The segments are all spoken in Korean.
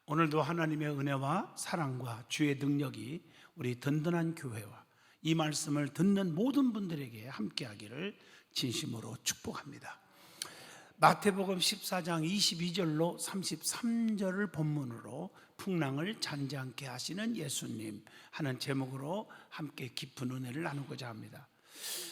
오늘도 하나님의 은혜와 사랑과 주의 능력이 우리 든든한 교회와 이 말씀을 듣는 모든 분들에게 함께하기를 진심으로 축복합니다. 마태복음 14장 22절로 33절을 본문으로 풍랑을 잔잔케 하시는 예수님 하는 제목으로 함께 깊은 은혜를 나누고자 합니다.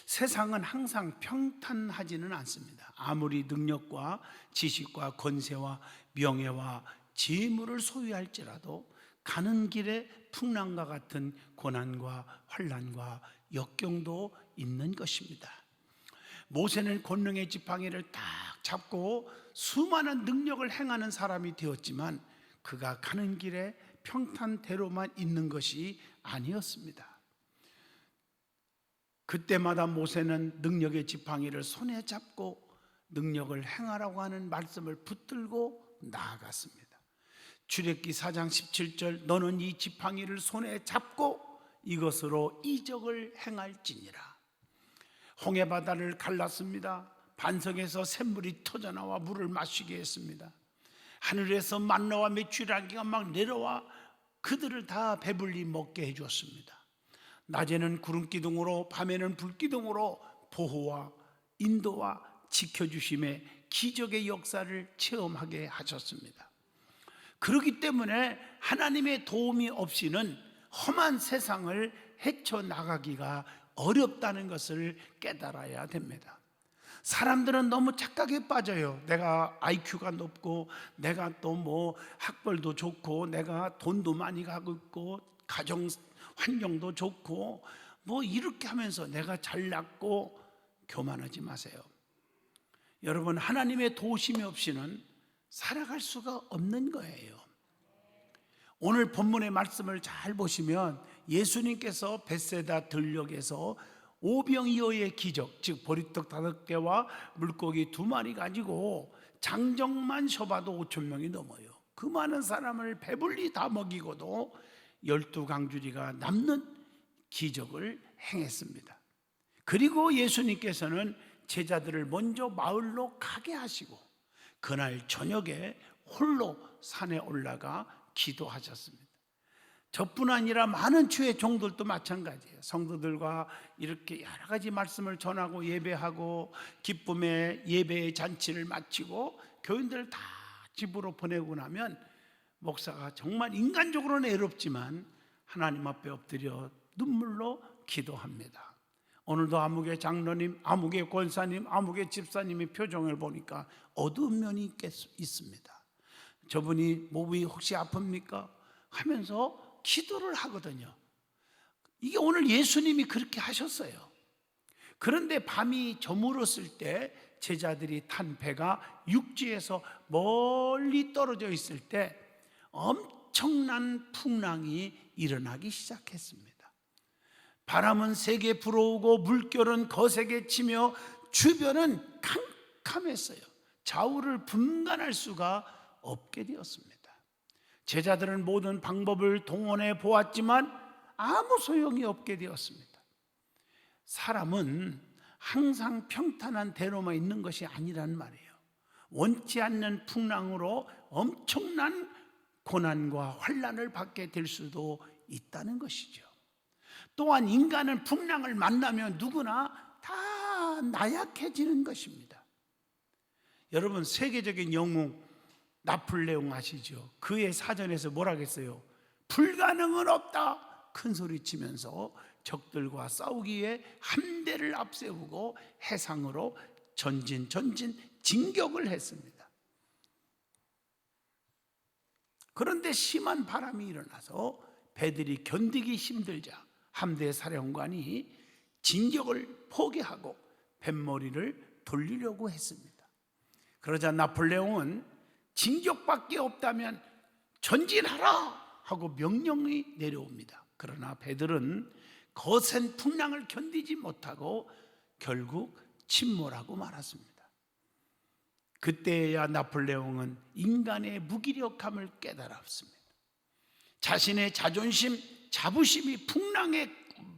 세상은 항상 평탄하지는 않습니다. 아무리 능력과 지식과 권세와 명예와 재물을 소유할지라도 가는 길에 풍랑과 같은 고난과 환난과 역경도 있는 것입니다. 모세는 권능의 지팡이를 딱 잡고 수많은 능력을 행하는 사람이 되었지만 그가 가는 길에 평탄대로만 있는 것이 아니었습니다. 그때마다 모세는 능력의 지팡이를 손에 잡고 능력을 행하라고 하는 말씀을 붙들고 나아갔습니다. 출애굽기 4장 17절 너는 이 지팡이를 손에 잡고 이것으로 이적을 행할지니라. 홍해바다를 갈랐습니다. 반석에서 샘물이 터져나와 물을 마시게 했습니다. 하늘에서 만나와 메추라기가 막 내려와 그들을 다 배불리 먹게 해주었습니다. 낮에는 구름기둥으로 밤에는 불기둥으로 보호와 인도와 지켜주심의 기적의 역사를 체험하게 하셨습니다. 그렇기 때문에 하나님의 도움이 없이는 험한 세상을 헤쳐나가기가 어렵다는 것을 깨달아야 됩니다. 사람들은 너무 착각에 빠져요. 내가 IQ가 높고 내가 또 뭐 학벌도 좋고 내가 돈도 많이 가고 있고 가정 환경도 좋고 뭐 이렇게 하면서 내가 잘났고 교만하지 마세요. 여러분, 하나님의 도우심이 없이는 살아갈 수가 없는 거예요. 오늘 본문의 말씀을 잘 보시면 예수님께서 벳세다 들녘에서 오병이어의 기적, 즉 보리떡 5개와 물고기 2마리 가지고 장정만 쉬어봐도 5,000명이 넘어요. 그 많은 사람을 배불리 다 먹이고도 12강주리가 남는 기적을 행했습니다. 그리고 예수님께서는 제자들을 먼저 마을로 가게 하시고 그날 저녁에 홀로 산에 올라가 기도하셨습니다. 저뿐 아니라 많은 주의 종들도 마찬가지예요. 성도들과 이렇게 여러 가지 말씀을 전하고 예배하고 기쁨의 예배의 잔치를 마치고 교인들을 다 집으로 보내고 나면 목사가 정말 인간적으로는 애롭지만 하나님 앞에 엎드려 눈물로 기도합니다. 오늘도 아무개 장로님, 아무개 권사님, 아무개 집사님의 표정을 보니까 어두운 면이 있습니다. 저분이 몸이 혹시 아픕니까? 하면서 기도를 하거든요. 이게 오늘 예수님이 그렇게 하셨어요. 그런데 밤이 저물었을 때 제자들이 탄 배가 육지에서 멀리 떨어져 있을 때 엄청난 풍랑이 일어나기 시작했습니다. 바람은 세게 불어오고 물결은 거세게 치며 주변은 캄캄했어요. 좌우를 분간할 수가 없게 되었습니다. 제자들은 모든 방법을 동원해 보았지만 아무 소용이 없게 되었습니다. 사람은 항상 평탄한 대로만 있는 것이 아니란 말이에요. 원치 않는 풍랑으로 엄청난 고난과 환난을 받게 될 수도 있다는 것이죠. 또한 인간은 풍랑을 만나면 누구나 다 나약해지는 것입니다. 여러분, 세계적인 영웅 나폴레옹 아시죠? 그의 사전에서 뭐라 했어요? 불가능은 없다 큰 소리 치면서 적들과 싸우기 위해 함대를 앞세우고 해상으로 전진 진격을 했습니다. 그런데 심한 바람이 일어나서 배들이 견디기 힘들자 함대 사령관이 진격을 포기하고 뱃머리를 돌리려고 했습니다. 그러자 나폴레옹은 진격밖에 없다면 전진하라 하고 명령이 내려옵니다. 그러나 배들은 거센 풍랑을 견디지 못하고 결국 침몰하고 말았습니다. 그때야 나폴레옹은 인간의 무기력함을 깨달았습니다. 자신의 자존심, 자부심이 풍랑에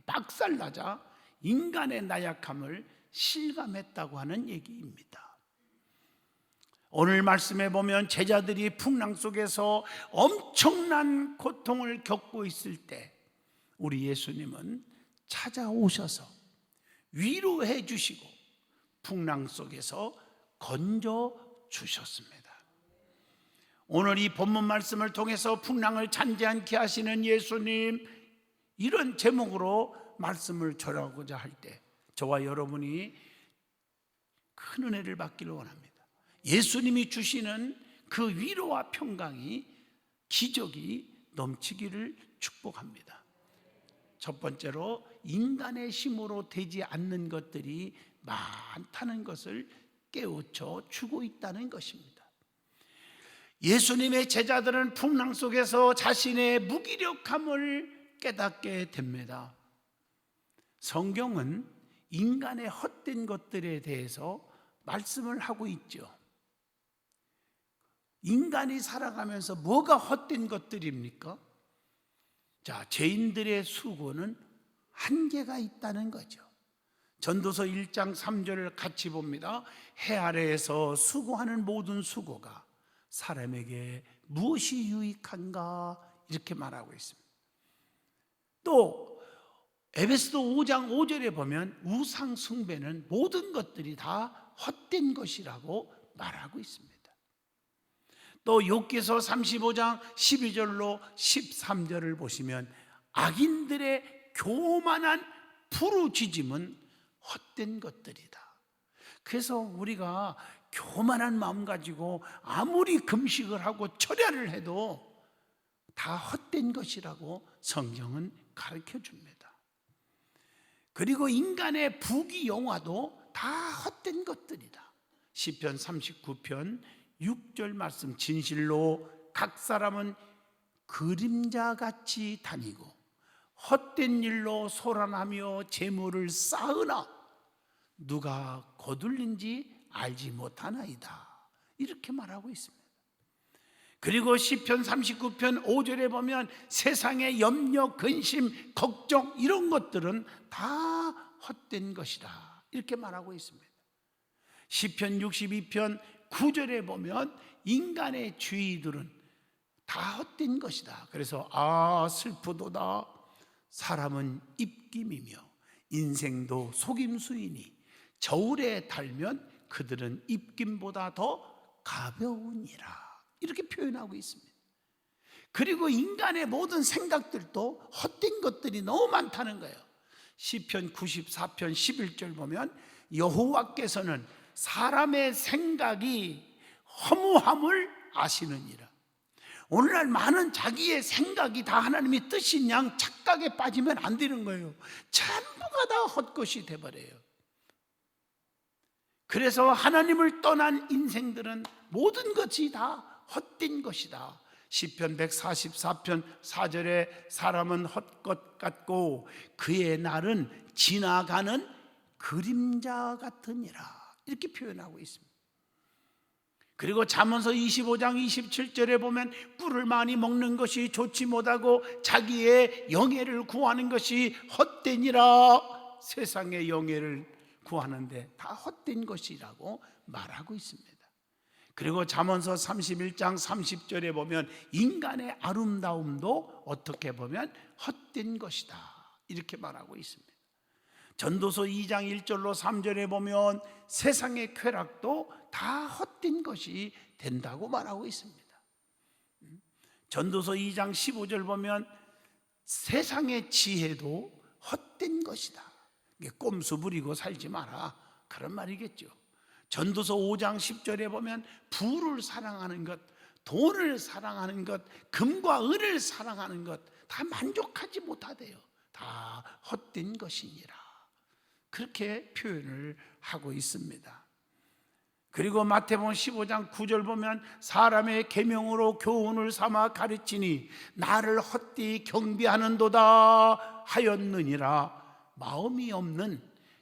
박살나자 인간의 나약함을 실감했다고 하는 얘기입니다. 오늘 말씀에 보면 제자들이 풍랑 속에서 엄청난 고통을 겪고 있을 때 우리 예수님은 찾아오셔서 위로해 주시고 풍랑 속에서 건져 주셨습니다. 오늘 이 본문 말씀을 통해서 풍랑을 잔재않게 하시는 예수님, 이런 제목으로 말씀을 전하고자 할 때 저와 여러분이 큰 은혜를 받기를 원합니다. 예수님이 주시는 그 위로와 평강이, 기적이 넘치기를 축복합니다. 첫 번째로 인간의 힘으로 되지 않는 것들이 많다는 것을 깨우쳐 주고 있다는 것입니다. 예수님의 제자들은 풍랑 속에서 자신의 무기력함을 깨닫게 됩니다. 성경은 인간의 헛된 것들에 대해서 말씀을 하고 있죠. 인간이 살아가면서 뭐가 헛된 것들입니까? 자, 죄인들의 수고는 한계가 있다는 거죠. 전도서 1장 3절을 같이 봅니다. 해 아래에서 수고하는 모든 수고가 사람에게 무엇이 유익한가, 이렇게 말하고 있습니다. 또 에베소서 5장 5절에 보면 우상 숭배는 모든 것들이 다 헛된 것이라고 말하고 있습니다. 또 욥기서 35장 12절로 13절을 보시면 악인들의 교만한 부르짖음은 헛된 것들이다. 그래서 우리가 교만한 마음 가지고 아무리 금식을 하고 철야를 해도 다 헛된 것이라고 성경은 가르쳐 줍니다. 그리고 인간의 부귀영화도 다 헛된 것들이다. 시편 39편 6절 말씀, 진실로 각 사람은 그림자같이 다니고 헛된 일로 소란하며 재물을 쌓으나 누가 거둘린지 알지 못하나이다, 이렇게 말하고 있습니다. 그리고 시편 39편 5절에 보면 세상의 염려, 근심, 걱정, 이런 것들은 다 헛된 것이다, 이렇게 말하고 있습니다. 시편 62편 9절에 보면 인간의 주의들은 다 헛된 것이다. 그래서 슬프도다. 사람은 입김이며 인생도 속임수이니 저울에 달면 그들은 입김보다 더 가벼우니라, 이렇게 표현하고 있습니다. 그리고 인간의 모든 생각들도 헛된 것들이 너무 많다는 거예요. 시편 94편 11절 보면 여호와께서는 사람의 생각이 허무함을 아시느니라. 오늘날 많은 자기의 생각이 다 하나님의 뜻인 양 착각에 빠지면 안 되는 거예요. 전부가 다 헛것이 돼버려요. 그래서 하나님을 떠난 인생들은 모든 것이 다 헛된 것이다. 시편 144편 4절에 사람은 헛것 같고 그의 날은 지나가는 그림자 같으니라, 이렇게 표현하고 있습니다. 그리고 잠언서 25장 27절에 보면 꿀을 많이 먹는 것이 좋지 못하고 자기의 영예를 구하는 것이 헛되니라. 세상의 영예를 구하는데 다 헛된 것이라고 말하고 있습니다. 그리고 잠언서 31장 30절에 보면 인간의 아름다움도 어떻게 보면 헛된 것이다, 이렇게 말하고 있습니다. 전도서 2장 1절로 3절에 보면 세상의 쾌락도 다 헛된 것이 된다고 말하고 있습니다. 전도서 2장 15절 보면 세상의 지혜도 헛된 것이다. 꼼수 부리고 살지 마라, 그런 말이겠죠. 전도서 5장 10절에 보면 부를 사랑하는 것, 돈을 사랑하는 것, 금과 은을 사랑하는 것 다 만족하지 못하대요. 다 헛된 것이니라, 그렇게 표현을 하고 있습니다. 그리고 마태복음 15장 9절 보면 사람의 계명으로 교훈을 삼아 가르치니 나를 헛되이 경배하는도다 하였느니라. 마음이 없는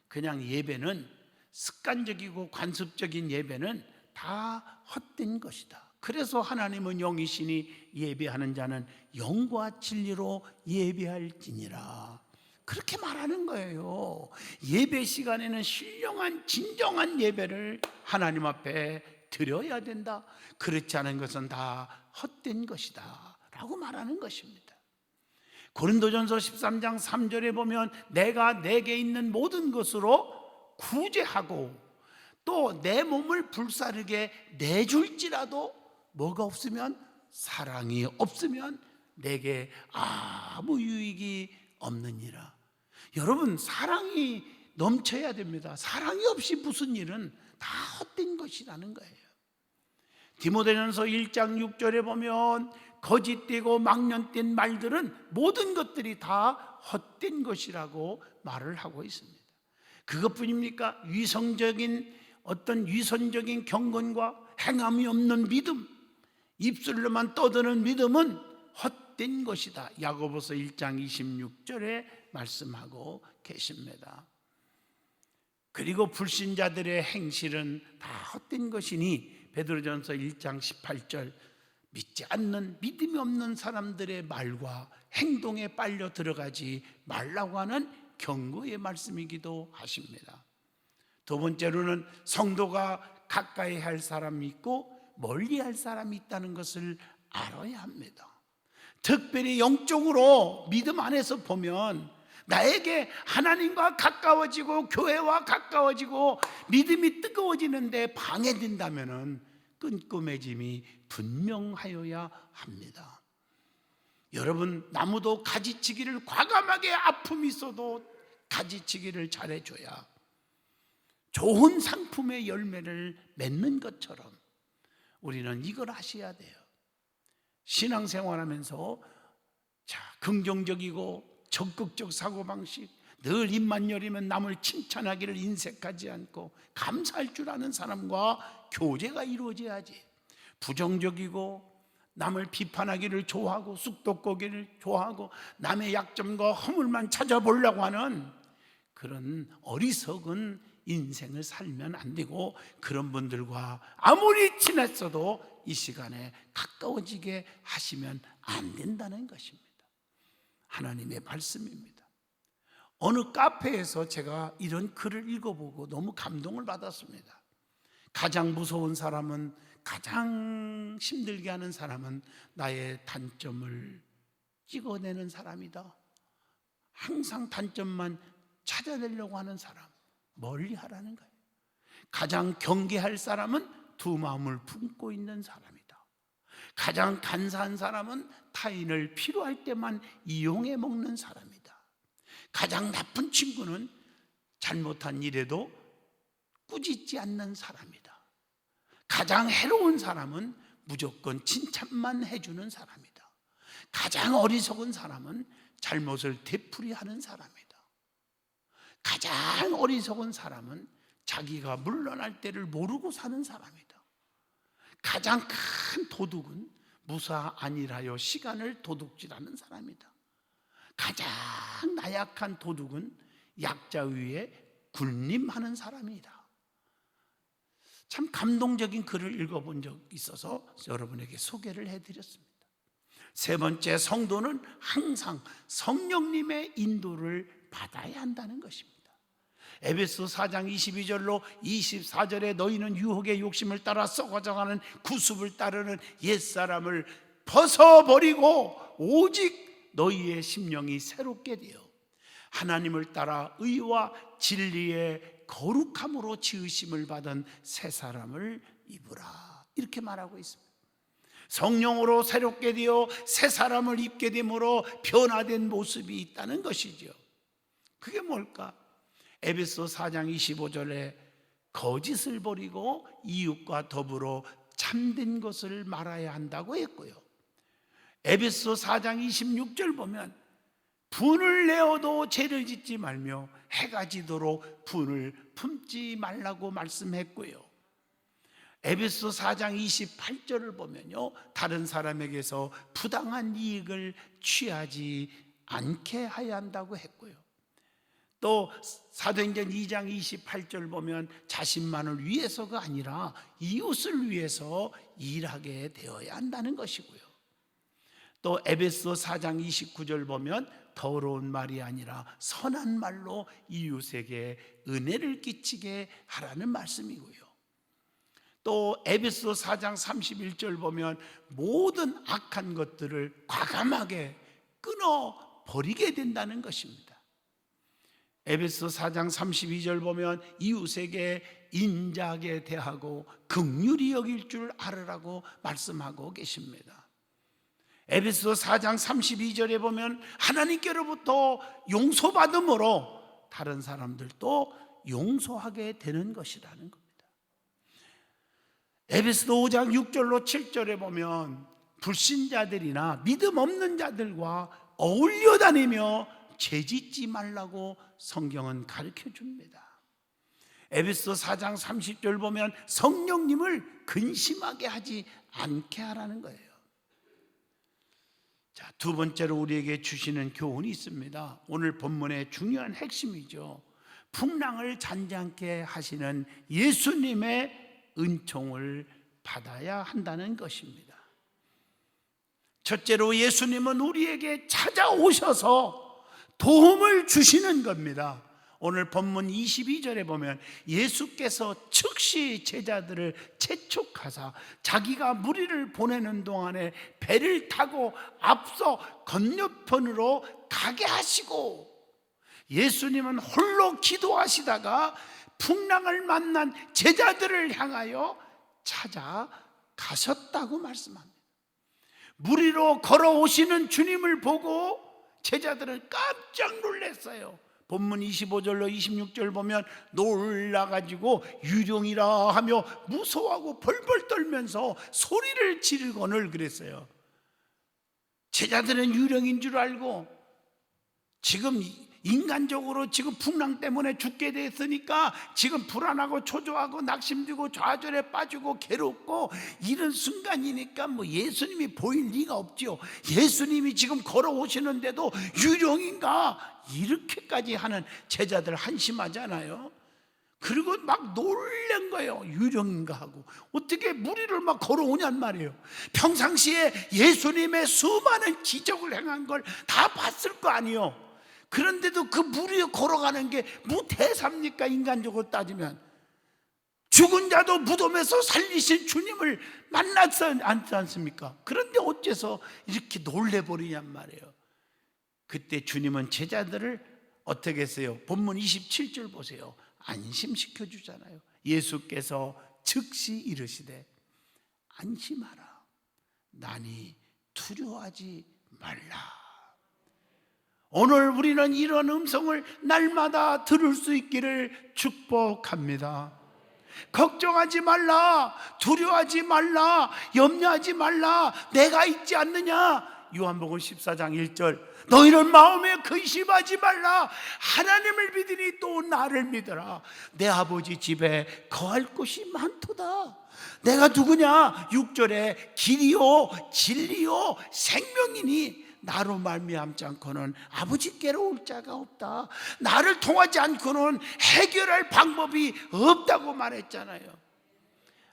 그냥 예배는, 습관적이고 관습적인 예배는 다 헛된 것이다. 그래서 하나님은 영이시니 예배하는 자는 영과 진리로 예배할지니라, 그렇게 말하는 거예요. 예배 시간에는 신령한 진정한 예배를 하나님 앞에 드려야 된다. 그렇지 않은 것은 다 헛된 것이다 라고 말하는 것입니다. 고린도전서 13장 3절에 보면 내가 내게 있는 모든 것으로 구제하고 또 내 몸을 불사르게 내줄지라도 뭐가 없으면, 사랑이 없으면 내게 아무 유익이 없느니라. 여러분, 사랑이 넘쳐야 됩니다. 사랑이 없이 무슨 일은 다 헛된 것이라는 거예요. 디모데전서 1장 6절에 보면 거짓되고 망령된 말들은 모든 것들이 다 헛된 것이라고 말을 하고 있습니다. 그것뿐입니까? 위선적인 경건과 행함이 없는 믿음, 입술로만 떠드는 믿음은 헛된 것이다. 야고보서 1장 26절에 말씀하고 계십니다. 그리고 불신자들의 행실은 다 헛된 것이니 베드로전서 1장 18절, 믿지 않는, 믿음이 없는 사람들의 말과 행동에 빨려 들어가지 말라고 하는 경고의 말씀이기도 하십니다. 두 번째로는 성도가 가까이 할 사람이 있고 멀리 할 사람이 있다는 것을 알아야 합니다. 특별히 영적으로 믿음 안에서 보면 나에게 하나님과 가까워지고 교회와 가까워지고 믿음이 뜨거워지는데 방해된다면 끈끈해짐이 분명하여야 합니다. 여러분, 나무도 가지치기를, 과감하게 아픔이 있어도 가지치기를 잘해줘야 좋은 상품의 열매를 맺는 것처럼 우리는 이걸 하셔야 돼요. 신앙생활하면서 긍정적이고 적극적 사고방식, 늘 입만 열리면 남을 칭찬하기를 인색하지 않고 감사할 줄 아는 사람과 교제가 이루어져야지, 부정적이고 남을 비판하기를 좋아하고 쑥덕거기를 좋아하고 남의 약점과 허물만 찾아보려고 하는 그런 어리석은 인생을 살면 안 되고, 그런 분들과 아무리 친했어도 이 시간에 가까워지게 하시면 안 된다는 것입니다. 하나님의 말씀입니다. 어느 카페에서 제가 이런 글을 읽어보고 너무 감동을 받았습니다. 가장 무서운 사람은, 가장 힘들게 하는 사람은 나의 단점을 찍어내는 사람이다. 항상 단점만 찾아내려고 하는 사람, 멀리 하라는 거예요. 가장 경계할 사람은 두 마음을 품고 있는 사람이다. 가장 간사한 사람은 타인을 필요할 때만 이용해 먹는 사람이다. 가장 나쁜 친구는 잘못한 일에도 꾸짖지 않는 사람이다. 가장 해로운 사람은 무조건 칭찬만 해주는 사람이다. 가장 어리석은 사람은 잘못을 되풀이하는 사람이다. 가장 어리석은 사람은 자기가 물러날 때를 모르고 사는 사람이다. 가장 큰 도둑은 무사 안일하여 시간을 도둑질하는 사람이다. 가장 나약한 도둑은 약자 위에 군림하는 사람이다. 참 감동적인 글을 읽어본 적 있어서 여러분에게 소개를 해드렸습니다. 세 번째, 성도는 항상 성령님의 인도를 받아야 한다는 것입니다. 에베소 4장 22절로 24절에 너희는 유혹의 욕심을 따라 썩어져가는 구습을 따르는 옛사람을 벗어버리고 오직 너희의 심령이 새롭게 되어 하나님을 따라 의와 진리의 거룩함으로 지으심을 받은 새 사람을 입으라, 이렇게 말하고 있습니다. 성령으로 새롭게 되어 새 사람을 입게 됨으로 변화된 모습이 있다는 것이죠. 그게 뭘까? 에베소 4장 25절에 거짓을 버리고 이웃과 더불어 참된 것을 말해야 한다고 했고요. 에베소 4장 26절 보면 분을 내어도 죄를 짓지 말며 해가 지도록 분을 품지 말라고 말씀했고요. 에베소 4장 28절을 보면요, 다른 사람에게서 부당한 이익을 취하지 않게 해야 한다고 했고요. 또 사도행전 2장 28절 보면 자신만을 위해서가 아니라 이웃을 위해서 일하게 되어야 한다는 것이고요. 또 에베소 4장 29절 보면 더러운 말이 아니라 선한 말로 이웃에게 은혜를 끼치게 하라는 말씀이고요. 또 에베소 4장 31절 보면 모든 악한 것들을 과감하게 끊어 버리게 된다는 것입니다. 에베소 4장 32절 보면 이웃에게 인자하게 대하고 긍휼히 여길 줄 알으라고 말씀하고 계십니다. 에베소 4장 32절에 보면 하나님께로부터 용서받음으로 다른 사람들도 용서하게 되는 것이라는 겁니다. 에베소서 5장 6절로 7절에 보면 불신자들이나 믿음 없는 자들과 어울려 다니며 죄짓지 말라고 성경은 가르쳐 줍니다. 에베소 4장 30절 보면 성령님을 근심하게 하지 않게 하라는 거예요. 자, 두 번째로 우리에게 주시는 교훈이 있습니다. 오늘 본문의 중요한 핵심이죠. 풍랑을 잔잔케 하시는 예수님의 은총을 받아야 한다는 것입니다. 첫째로 예수님은 우리에게 찾아오셔서 도움을 주시는 겁니다. 오늘 본문 22절에 보면 예수께서 즉시 제자들을 재촉하사 자기가 무리를 보내는 동안에 배를 타고 앞서 건너편으로 가게 하시고, 예수님은 홀로 기도하시다가 풍랑을 만난 제자들을 향하여 찾아가셨다고 말씀합니다. 무리로 걸어오시는 주님을 보고 제자들은 깜짝 놀랐어요. 본문 25절로 26절 보면 놀라가지고 유령이라 하며 무서워하고 벌벌 떨면서 소리를 지르거늘 그랬어요. 제자들은 유령인 줄 알고 지금 인간적으로 지금 풍랑 때문에 죽게 됐으니까 지금 불안하고 초조하고 낙심되고 좌절에 빠지고 괴롭고 이런 순간이니까 뭐 예수님이 보일 리가 없지요. 예수님이 지금 걸어오시는데도 유령인가 이렇게까지 하는 제자들 한심하잖아요. 그리고 막 놀란 거예요. 유령인가 하고 어떻게 무리를 막 걸어오냔 말이에요. 평상시에 예수님의 수많은 기적을 행한 걸 다 봤을 거 아니에요. 그런데도 그 무리에 걸어가는 게 무대사입니까? 인간적으로 따지면 죽은 자도 무덤에서 살리신 주님을 만났지 않습니까? 그런데 어째서 이렇게 놀래버리냔 말이에요. 그때 주님은 제자들을 어떻게 했어요? 본문 27절 보세요. 안심시켜 주잖아요. 예수께서 즉시 이르시되 안심하라, 나니 두려워하지 말라. 오늘 우리는 이런 음성을 날마다 들을 수 있기를 축복합니다. 걱정하지 말라, 두려워하지 말라, 염려하지 말라, 내가 있지 않느냐. 요한복음 14장 1절, 너희는 마음에 근심하지 말라, 하나님을 믿으니 또 나를 믿어라. 내 아버지 집에 거할 곳이 많도다. 내가 누구냐? 6절에 길이요 진리요 생명이니 나로 말미암지 않고는 아버지께로 올 자가 없다. 나를 통하지 않고는 해결할 방법이 없다고 말했잖아요.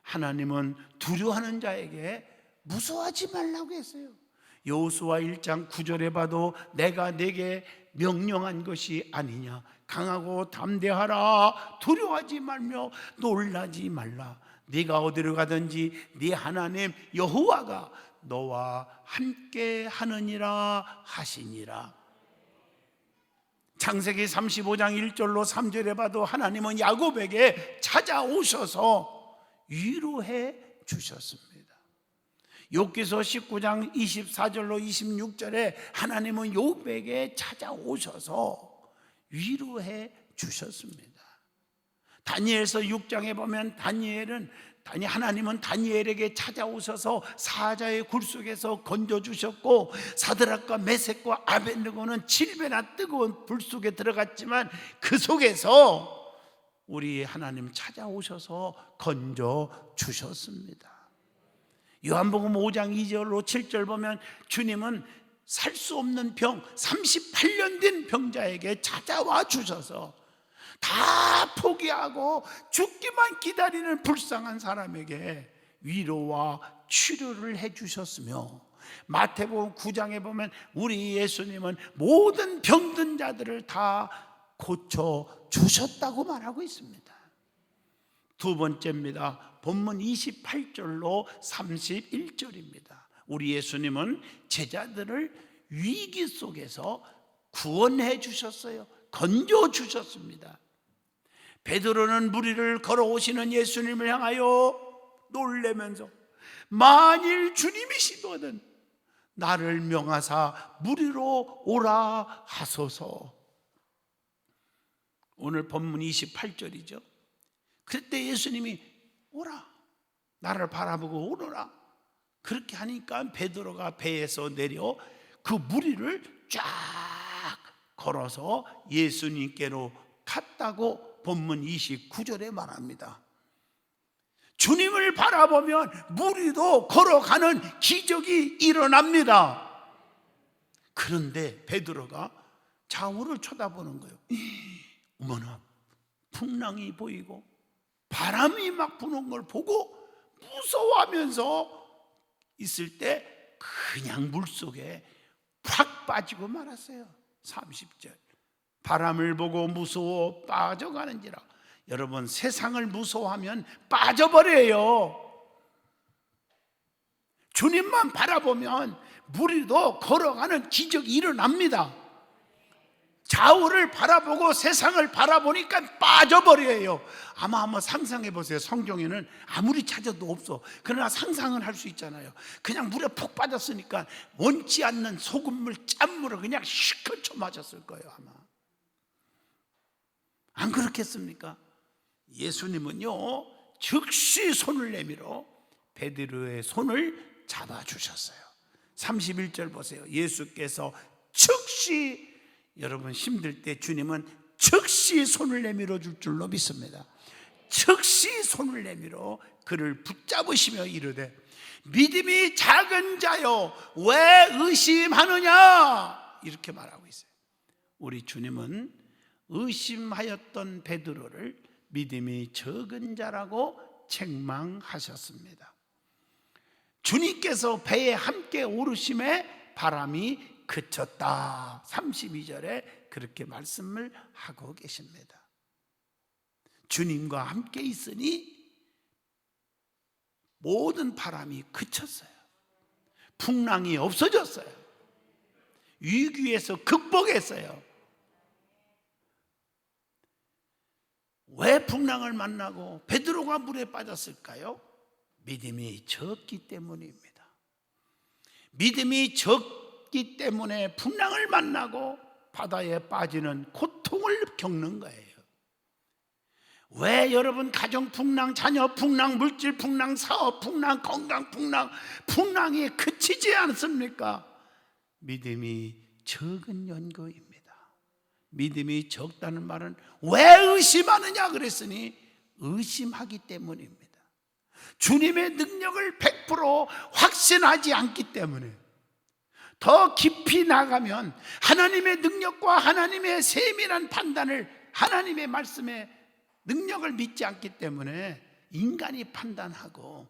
하나님은 두려워하는 자에게 무서워하지 말라고 했어요. 여호수아 1장 9절에 봐도 내가 네게 명령한 것이 아니냐, 강하고 담대하라, 두려워하지 말며 놀라지 말라. 네가 어디로 가든지 네 하나님 여호와가 너와 함께 하느니라 하시니라. 창세기 35장 1절로 3절에 봐도 하나님은 야곱에게 찾아오셔서 위로해 주셨습니다. 욥기서 19장 24절로 26절에 하나님은 욥에게 찾아오셔서 위로해 주셨습니다. 다니엘서 6장에 보면 하나님은 다니엘에게 찾아오셔서 사자의 굴 속에서 건져주셨고, 사드락과 메섹과 아벳느고는 7배나 뜨거운 불 속에 들어갔지만 그 속에서 우리 하나님 찾아오셔서 건져주셨습니다. 요한복음 5장 2절로 7절 보면 주님은 살 수 없는 병, 38년 된 병자에게 찾아와 주셔서 다 포기하고 죽기만 기다리는 불쌍한 사람에게 위로와 치료를 해주셨으며, 마태복음 9장에 보면 우리 예수님은 모든 병든 자들을 다 고쳐주셨다고 말하고 있습니다. 두 번째입니다. 본문 28절로 31절입니다. 우리 예수님은 제자들을 위기 속에서 구원해 주셨어요. 건져 주셨습니다. 베드로는 무리를 걸어오시는 예수님을 향하여 놀래면서 만일 주님이시거든 나를 명하사 무리로 오라 하소서. 오늘 본문 28절이죠. 그때 예수님이 오라, 나를 바라보고 오너라. 그렇게 하니까 베드로가 배에서 내려 그 무리를 쫙 걸어서 예수님께로 갔다고 본문 29절에 말합니다. 주님을 바라보면 무리도 걸어가는 기적이 일어납니다. 그런데 베드로가 좌우를 쳐다보는 거예요. 어머나, 풍랑이 보이고 바람이 막 부는 걸 보고 무서워하면서 있을 때 그냥 물속에 팍 빠지고 말았어요. 30절. 바람을 보고 무서워 빠져가는지라. 여러분, 세상을 무서워하면 빠져버려요. 주님만 바라보면 무리도 걸어가는 기적이 일어납니다. 좌우를 바라보고 세상을 바라보니까 빠져버려요. 아마 한번 상상해 보세요. 성경에는 아무리 찾아도 없어. 그러나 상상은 할 수 있잖아요. 그냥 물에 푹 빠졌으니까 원치 않는 소금물, 짠물을 그냥 시커 쳐맞았을 거예요. 아마 안 그렇겠습니까? 예수님은요 즉시 손을 내밀어 베드로의 손을 잡아주셨어요. 31절 보세요. 예수께서 즉시, 여러분 힘들 때 주님은 즉시 손을 내밀어 줄 줄로 믿습니다. 즉시 손을 내밀어 그를 붙잡으시며 이르되 믿음이 작은 자여 왜 의심하느냐, 이렇게 말하고 있어요. 우리 주님은 의심하였던 베드로를 믿음이 적은 자라고 책망하셨습니다. 주님께서 배에 함께 오르심에 바람이 그쳤다. 32절에 그렇게 말씀을 하고 계십니다. 주님과 함께 있으니 모든 바람이 그쳤어요. 풍랑이 없어졌어요. 위기에서 극복했어요. 왜 풍랑을 만나고 베드로가 물에 빠졌을까요? 믿음이 적기 때문입니다. 믿음이 적기 때문에 풍랑을 만나고 바다에 빠지는 고통을 겪는 거예요. 왜 여러분 가정 풍랑, 자녀 풍랑, 물질 풍랑, 사업 풍랑, 건강 풍랑, 풍랑이 그치지 않습니까? 믿음이 적은 연고입니다. 믿음이 적다는 말은 왜 의심하느냐 그랬으니 의심하기 때문입니다. 주님의 능력을 100% 확신하지 않기 때문에. 더 깊이 나가면 하나님의 능력과 하나님의 세밀한 판단을, 하나님의 말씀에 능력을 믿지 않기 때문에 인간이 판단하고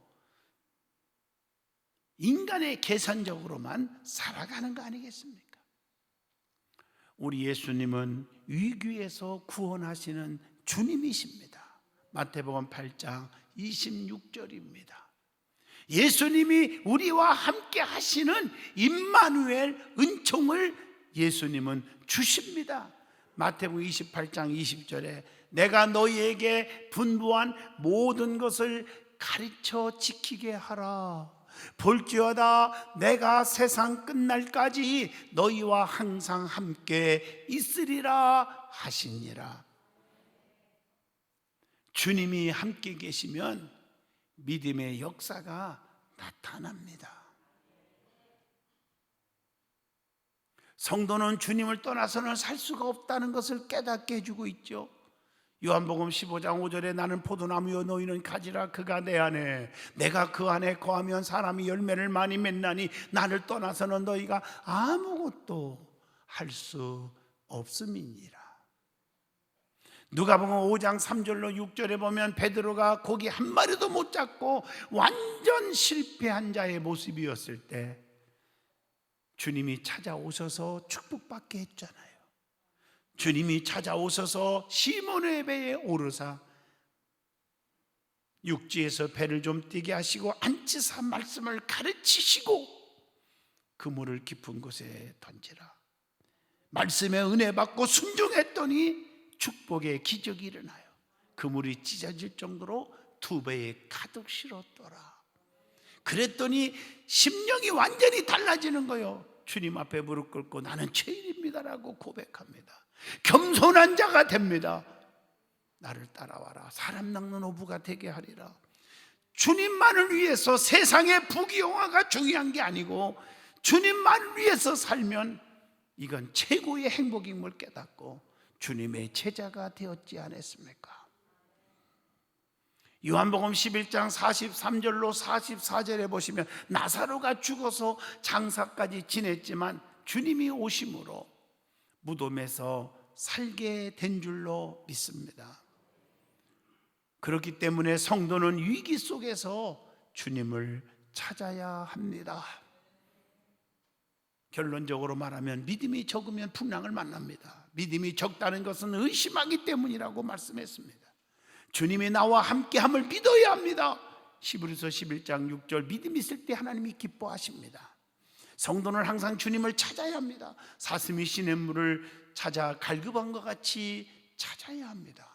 인간의 계산적으로만 살아가는 거 아니겠습니까? 우리 예수님은 위기에서 구원하시는 주님이십니다. 마태복음 8장 26절입니다. 예수님이 우리와 함께 하시는 임마누엘 은총을 예수님은 주십니다. 마태복음 28장 20절에 내가 너희에게 분부한 모든 것을 가르쳐 지키게 하라. 볼지어다 내가 세상 끝날까지 너희와 항상 함께 있으리라 하시니라. 주님이 함께 계시면 믿음의 역사가 나타납니다. 성도는 주님을 떠나서는 살 수가 없다는 것을 깨닫게 해주고 있죠. 요한복음 15장 5절에 나는 포도나무요 너희는 가지라. 그가 내 안에 내가 그 안에 거하면 사람이 열매를 많이 맺나니 나를 떠나서는 너희가 아무것도 할 수 없음이니라. 누가복음 5장 3절로 6절에 보면 베드로가 고기 한 마리도 못 잡고 완전 실패한 자의 모습이었을 때 주님이 찾아오셔서 축복받게 했잖아요. 주님이 찾아오셔서 시몬의 배에 오르사 육지에서 배를 좀 띄게 하시고 앉으사 말씀을 가르치시고 그물을 깊은 곳에 던지라. 말씀에 은혜 받고 순종했더니 축복의 기적이 일어나요. 그물이 찢어질 정도로 2배에 가득 실었더라. 그랬더니 심령이 완전히 달라지는 거예요. 주님 앞에 무릎 꿇고 나는 죄인입니다라고 고백합니다. 겸손한 자가 됩니다. 나를 따라와라. 사람 낚는 어부가 되게 하리라. 주님만을 위해서 세상의 부귀영화가 중요한 게 아니고 주님만을 위해서 살면 이건 최고의 행복임을 깨닫고 주님의 제자가 되었지 않았습니까? 요한복음 11장 43절로 44절에 보시면 나사로가 죽어서 장사까지 지냈지만 주님이 오심으로 무덤에서 살게 된 줄로 믿습니다. 그렇기 때문에 성도는 위기 속에서 주님을 찾아야 합니다. 결론적으로 말하면 믿음이 적으면 풍랑을 만납니다. 믿음이 적다는 것은 의심하기 때문이라고 말씀했습니다. 주님이 나와 함께함을 믿어야 합니다. 히브리서 11장 6절 믿음이 있을 때 하나님이 기뻐하십니다. 성도는 항상 주님을 찾아야 합니다. 사슴이 시냇물을 찾아 갈급한 것 같이 찾아야 합니다.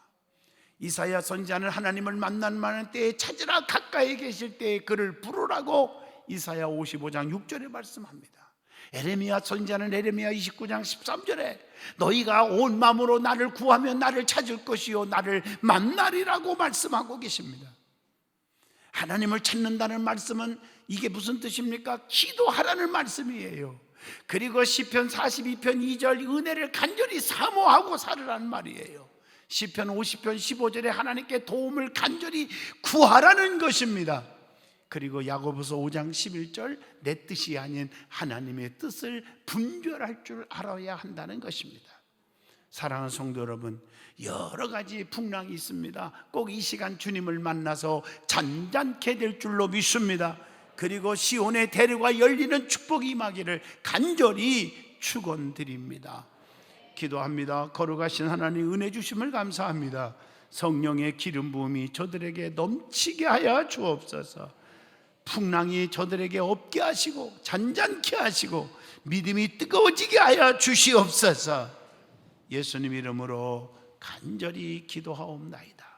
이사야 선지자는 하나님을 만난 때에 찾으라, 가까이 계실 때에 그를 부르라고 이사야 55장 6절에 말씀합니다. 에레미야 선지자는 에레미야 29장 13절에 너희가 온 마음으로 나를 구하면 나를 찾을 것이요 나를 만나리라고 말씀하고 계십니다. 하나님을 찾는다는 말씀은 이게 무슨 뜻입니까? 기도하라는 말씀이에요. 그리고 시편 42편 2절 은혜를 간절히 사모하고 살으라는 말이에요. 시편 50편 15절에 하나님께 도움을 간절히 구하라는 것입니다. 그리고 야고보서 5장 11절 내 뜻이 아닌 하나님의 뜻을 분별할 줄 알아야 한다는 것입니다. 사랑하는 성도 여러분, 여러 가지 풍랑이 있습니다. 꼭 이 시간 주님을 만나서 잔잔케 될 줄로 믿습니다. 그리고 시온의 대로가 열리는 축복이 임하기를 간절히 축원드립니다. 기도합니다. 거룩하신 하나님 은혜 주심을 감사합니다. 성령의 기름 부음이 저들에게 넘치게 하여 주옵소서. 풍랑이 저들에게 없게 하시고 잔잔케 하시고 믿음이 뜨거워지게 하여 주시옵소서. 예수님 이름으로 간절히 기도하옵나이다.